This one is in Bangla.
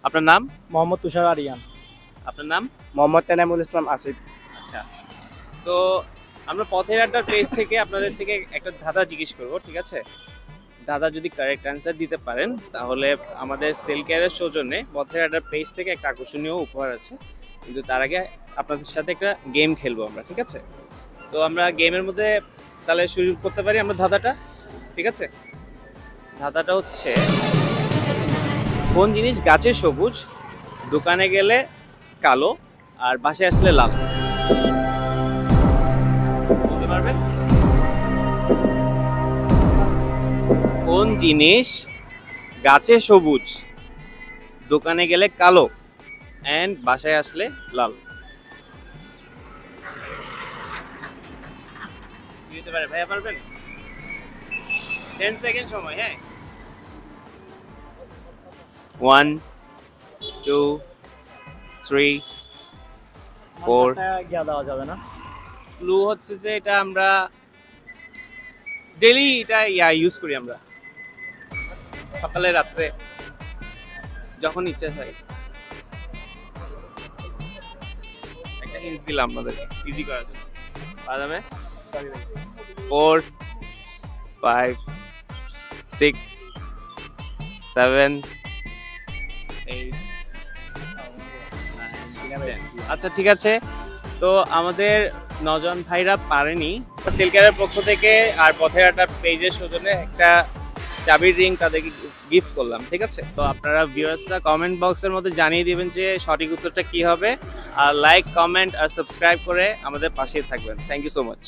আপনার নাম? মোহাম্মদ তুষার আরিয়ান। আপনার নাম? মোহাম্মদ তেনামুল ইসলাম আসিফ। আচ্ছা, তো আমরা পথের আড্ডার পেজ থেকে আপনাদের থেকে একটা ধাঁধা জিজ্ঞেস করবো, ঠিক আছে? দাদা যদি কারেক্ট অ্যান্সার দিতে পারেন তাহলে আমাদের সেল কেয়ারের সৌজন্যে পথের আড্ডার পেজ থেকে একটা আকর্ষণীয় উপহার আছে। কিন্তু তার আগে আপনাদের সাথে একটা গেম খেলবো আমরা, ঠিক আছে? তো আমরা গেমের মধ্যে তাহলে শুরু করতে পারি আমরা ধাঁধাটা, ঠিক আছে? ধাঁধাটা হচ্ছে, কোন জিনিস গাছে সবুজ, দোকানে গেলে কালো, আর বাসায় আসলে লাল? বলতে পারবেন? কোন জিনিস গাছে সবুজ, দোকানে গেলে কালো, এন্ড বাসায় আসলে লাল? কি হতে পারে ভাইয়া, পারবেন? 10 সেকেন্ড সময়, হ্যাঁ। 1 2 3 4। গিয়া দেওয়া যাবে না? ক্লু হচ্ছে যে এটা আমরা ডেইলি এটা ইউজ করি আমরা, সকালে রাত্রে যখন ইচ্ছা হয়। একটা হিন্টস দিলাম আপনাদেরকে ইজি করার জন্য, পারা যাবে? সরি ভাই। 4 5 6 7 8 9 10। আচ্ছা, ঠিক আছে। তো আমাদের নজন ভাইরা পারেনি, সিলকারের পক্ষ থেকে আর পথের একটা পেজের সৌজন্যে একটা চাবির রিং তাদেরকে গিফট করলাম, ঠিক আছে? তো আপনারা ভিউয়ার্সরা কমেন্ট বক্সের মধ্যে জানিয়ে দিবেন যে সঠিক উত্তরটা কি হবে, আর লাইক, কমেন্ট আর সাবস্ক্রাইব করে আমাদের পাশেই থাকবেন। Thank you so much.